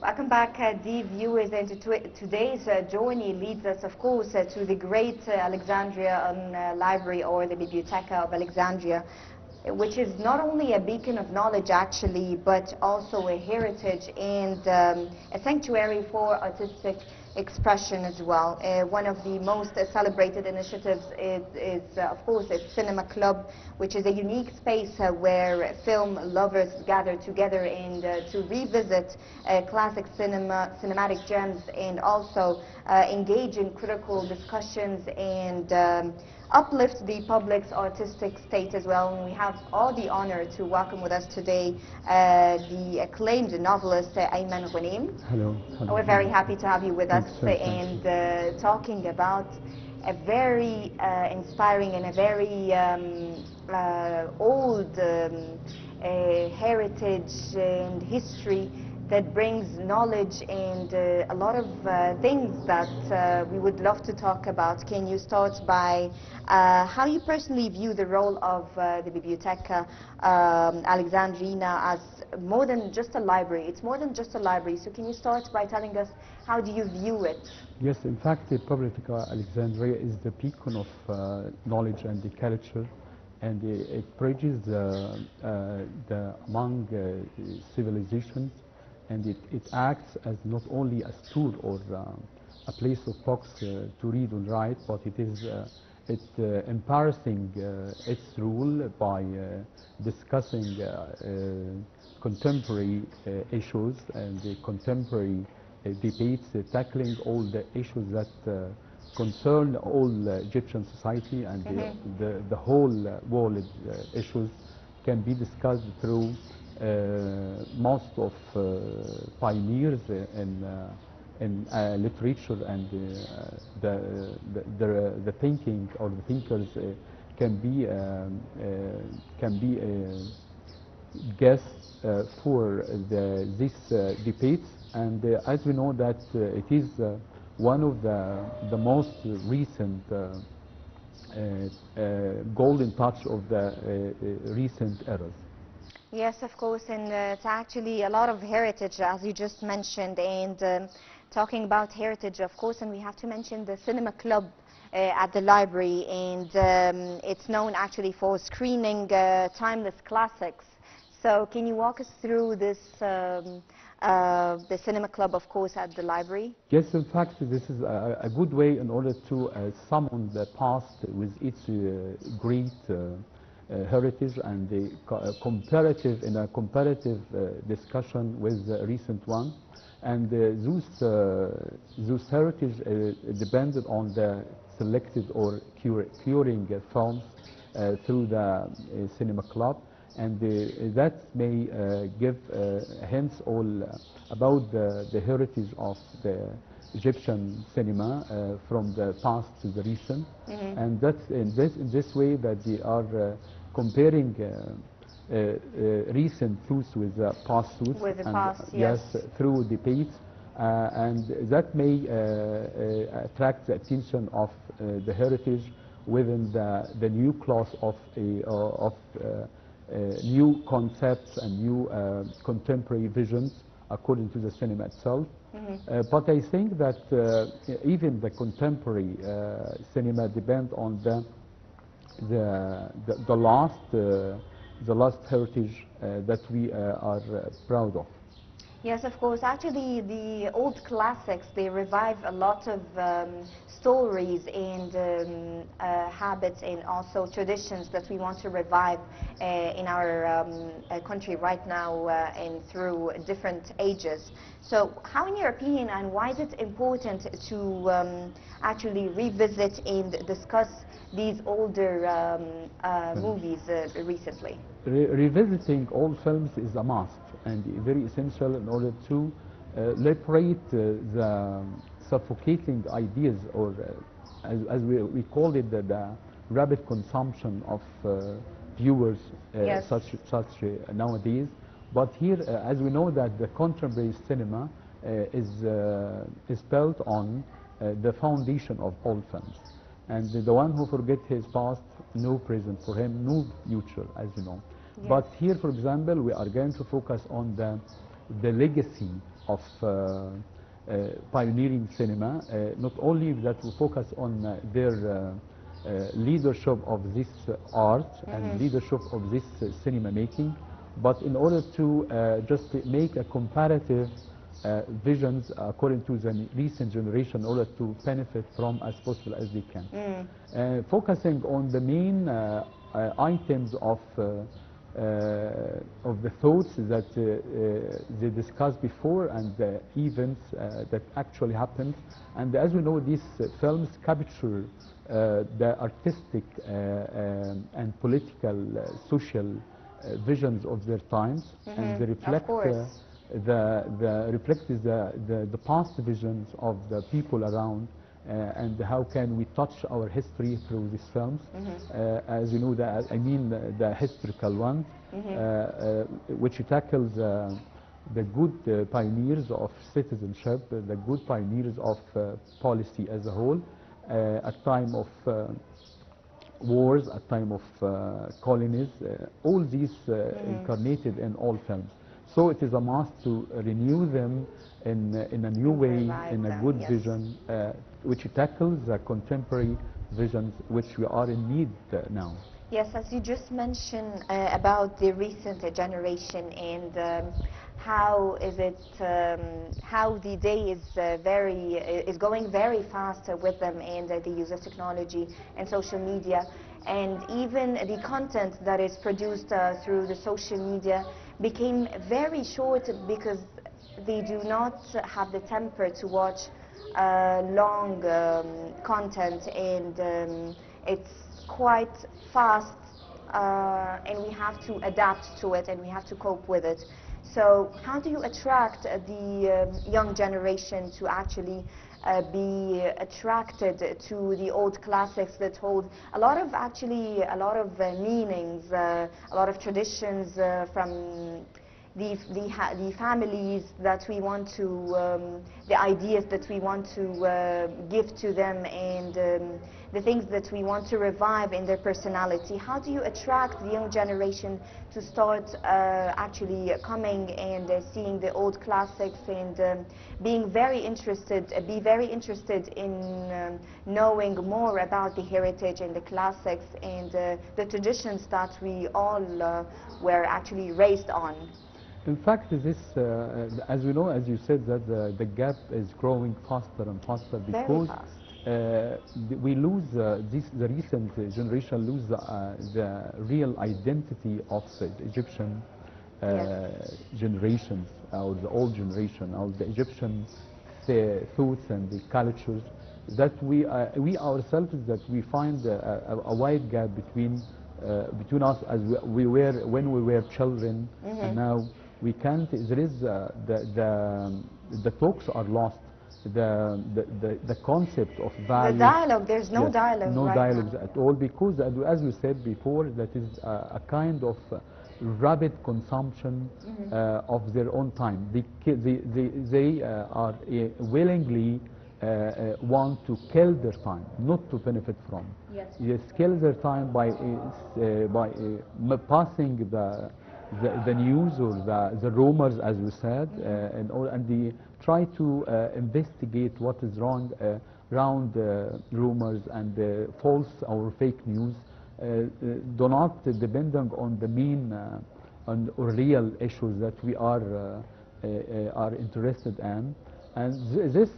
Welcome back, dear viewers, and today's journey leads us, of course, to the great Alexandria Library, or the Biblioteca of Alexandria, which is not only a beacon of knowledge, actually, but also a heritage and a sanctuary for artistic expression as well. One of the most celebrated initiatives is of course, a cinema club, which is a unique space where film lovers gather together and to revisit classic cinematic gems, and also engage in critical discussions and uplift the public's artistic state as well. And we have all the honor to welcome with us today the acclaimed novelist Ayman Ghoneim. Hello. We're very happy to have you with us and talking about a very inspiring and a very old heritage and history that brings knowledge and a lot of things that we would love to talk about. Can you start by how you personally view the role of the Biblioteca Alexandrina as more than just a library? It's more than just a library. So can you start by telling us how do you view it? Yes, in fact, the Biblioteca Alexandria is the beacon of knowledge and the culture, and it bridges among civilizations. And it acts as not only a store or a place of books to read and write, but it is embarrassing its role by discussing contemporary issues and the contemporary debates, tackling all the issues that concern all Egyptian society, and the whole world issues can be discussed through most of pioneers in literature, and the thinking or the thinkers can be guests for these debates. And as we know that it is one of the most recent golden touch of the recent eras. Yes, of course, and it's actually a lot of heritage, as you just mentioned, and talking about heritage, of course, and we have to mention the cinema club at the library, and it's known actually for screening timeless classics. So can you walk us through this, the cinema club, of course, at the library? Yes, in fact, this is a good way in order to summon the past with its great heritage and the comparative discussion with the recent one, and those heritage depended on the selected or curing films through the cinema club, and that may give hints all about the heritage of the Egyptian cinema from the past to the recent, and that's in this way that they are comparing recent truths with past truths. With the past, yes. Through debates, and that may attract the attention of the heritage within the new class of new concepts and new contemporary visions according to the cinema itself. But I think that even the contemporary cinema depend on the last heritage that we are proud of. Yes, of course. Actually, the old classics, they revive a lot of stories and habits and also traditions that we want to revive in our country right now and through different ages. So how, in your opinion, and why is it important to actually revisit and discuss these older movies recently? Revisiting old films is a must and very essential in order to liberate the suffocating ideas, or as we call it, the rapid consumption of viewers such nowadays. But here, as we know that the contemporary cinema is built on the foundation of old films. And the one who forgets his past, no present for him, no future, as you know. Yes. But here, for example, we are going to focus on the legacy of pioneering cinema, not only that we focus on their leadership of this art and leadership of this cinema making, but in order to just make a comparative visions according to the recent generation in order to benefit from as possible as they can. Focusing on the main items of the thoughts that they discussed before and the events that actually happened. And as we know, these films capture the artistic and political, social visions of their times, and they reflect the past visions of the people around, and how can we touch our history through these films. As you know, I mean the historical ones, which tackles the good pioneers of citizenship, the good pioneers of policy as a whole, at time of wars, at time of colonies, all these incarnated in all films. So it is a must to renew them in a new way, in a good vision, which tackles the contemporary visions which we are in need now. Yes, as you just mentioned about the recent generation and how is it, how the day is going very fast with them, and the use of technology and social media, and even the content that is produced through the social media became very short because they do not have the temper to watch long content, and it's quite fast, and we have to adapt to it and we have to cope with it. So how do you attract the young generation to actually be attracted to the old classics that hold a lot of meanings, a lot of traditions from the families that we want to, the ideas that we want to give to them, and the things that we want to revive in their personality? How do you attract the young generation to start actually coming and seeing the old classics and being very interested, in knowing more about the heritage and the classics and the traditions that we all were actually raised on? In fact, this, as we know, as you said, that the gap is growing faster and faster because we lose the recent generation lose the real identity of the Egyptian generations, or the old generation, or the Egyptian thoughts and the cultures. That we ourselves, that we find a wide gap between us as we were when we were children, and now we can't. There is the talks are lost. The concept of value. The dialogue. There's no dialogue. No dialogues at all, because as we said before, that is a kind of rapid consumption of their own time. They are willingly want to kill their time, not to benefit from. Yes. They kill their time by passing the news or the rumors, as we said, and they try to investigate what is wrong around rumors and false or fake news, do not depending on the main on real issues that we are interested in. And this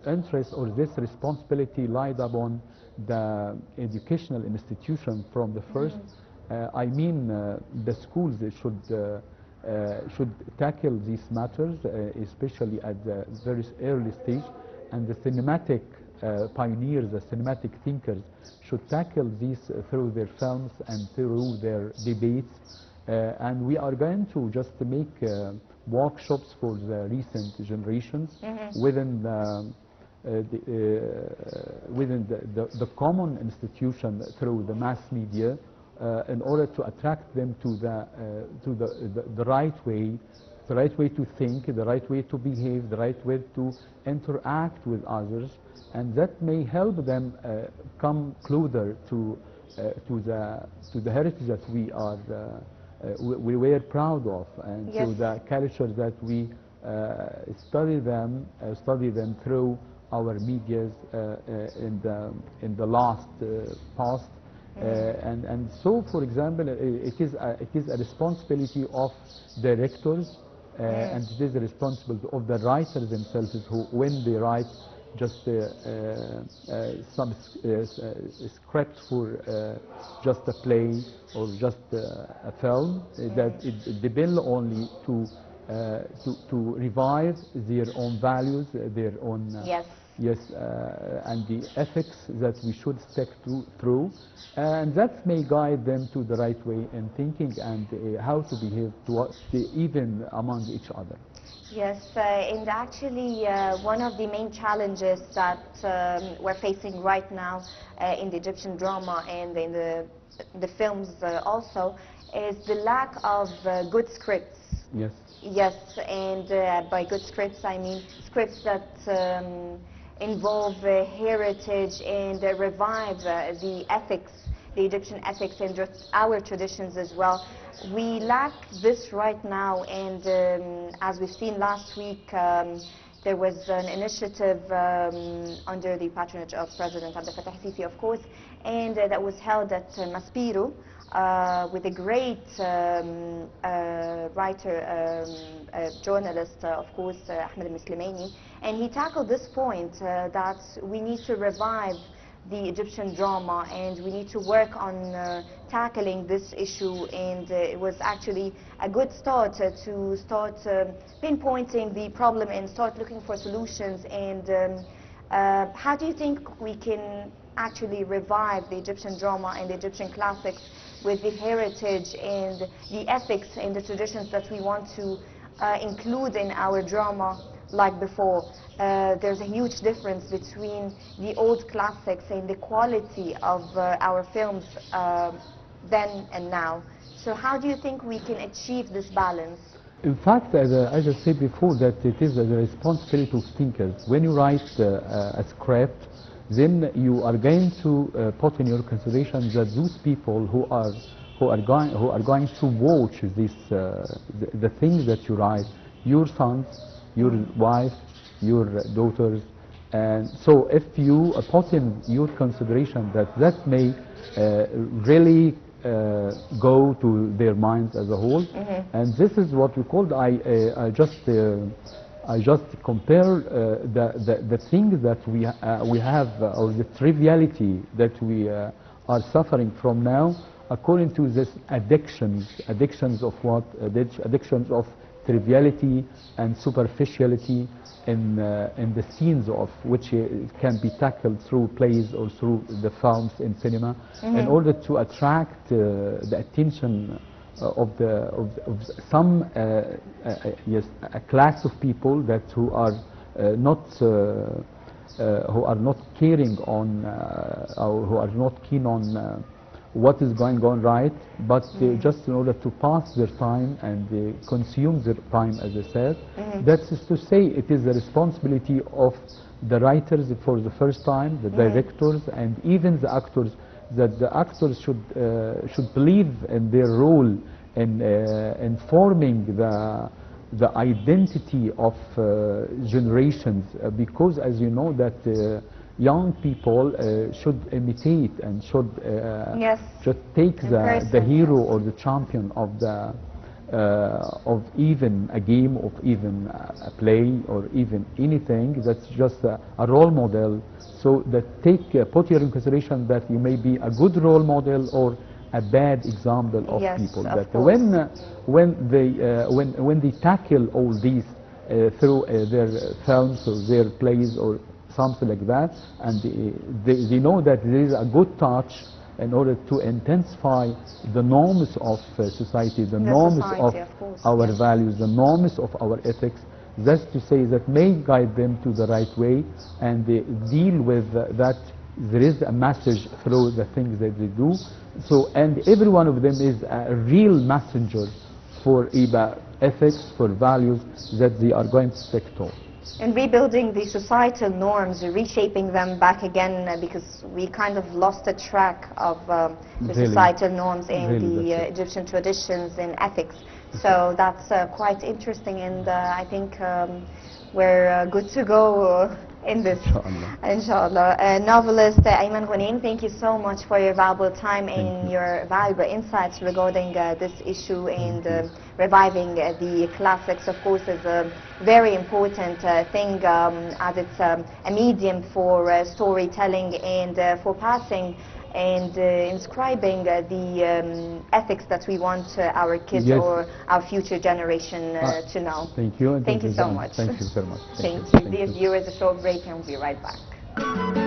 interest or this responsibility lied upon the educational institution from the first. I mean, the schools should tackle these matters, especially at the very early stage, and the cinematic pioneers, the cinematic thinkers, should tackle these through their films and through their debates. And we are going to just make workshops for the recent generations within the common institution through the mass media, in order to attract them to the right way, the right way to think, the right way to behave, the right way to interact with others, and that may help them come closer to the heritage that we were proud of, and to the culture that we study them through our medias in the last past. And so, for example, it is a responsibility of directors, and it is a responsibility of the writers themselves, who, when they write just some script for just a play or just a film, that it depends only to revive their own values, their own yes, and the ethics that we should stick through, and that may guide them to the right way in thinking and how to behave even among each other. Yes, and actually one of the main challenges that we're facing right now in the Egyptian drama and in the films also is the lack of good scripts. Yes. Yes, and by good scripts I mean scripts that involve heritage and revive the ethics, the Egyptian ethics, and just our traditions as well. We lack this right now, and as we've seen last week, there was an initiative under the patronage of President Abdel Fattah Sisi, of course, and that was held at Maspero with a great writer, journalist, of course, Ahmed al-Muslimani, and he tackled this point that we need to revive the Egyptian drama and we need to work on tackling this issue, and it was actually a good start to start pinpointing the problem and start looking for solutions. And how do you think we can actually revive the Egyptian drama and the Egyptian classics with the heritage and the ethics and the traditions that we want to include in our drama like before? There's a huge difference between the old classics and the quality of our films then and now. So how do you think we can achieve this balance? In fact, as I said before, that it is the responsibility of thinkers. When you write a script, then you are going to put in your consideration that those people who are going to watch this the things that you write, your sons, your wife, your daughters, and so if you put in your consideration that may really go to their minds as a whole, and this is what we called. I just compare the things that we have, or the triviality that we are suffering from now, according to this addictions of what? Addictions of triviality and superficiality in the scenes of which can be tackled through plays or through the films in cinema, in order to attract the attention of some a class of people who are not caring on or who are not keen on what is going on right, but just in order to pass their time and consume their time, as I said. That is to say, it is the responsibility of the writers for the first time, the directors, and even the actors, that the actors should believe in their role in forming the identity of generations, because as you know that young people should imitate and should take the hero or the champion of even a game, of even a play, or even anything that's just a role model. So that put your in consideration that you may be a good role model or a bad example of people. That when they tackle all these through their films or their plays or something like that, and they know that there is a good touch in order to intensify the norms of society, the norms of our values, the norms of our ethics. That's to say that may guide them to the right way, and they deal with that. There is a message through the things that they do. So, and every one of them is a real messenger for ethics, for values that they are going to stick to. And rebuilding the societal norms, reshaping them back again, because we kind of lost the track of the societal norms and the Egyptian traditions and ethics. So that's quite interesting, and I think we're good to go in this. Inshallah. Novelist Ayman Ghoneim, thank you so much for your valuable time and your valuable insights regarding this issue, and reviving the classics, of course, is a very important thing, as it's a medium for storytelling and for passing and inscribing the ethics that we want our kids or our future generation to know. Thank you. Thank you so much. Thank you very much. Thank you. Dear viewers, a short break and we'll be right back.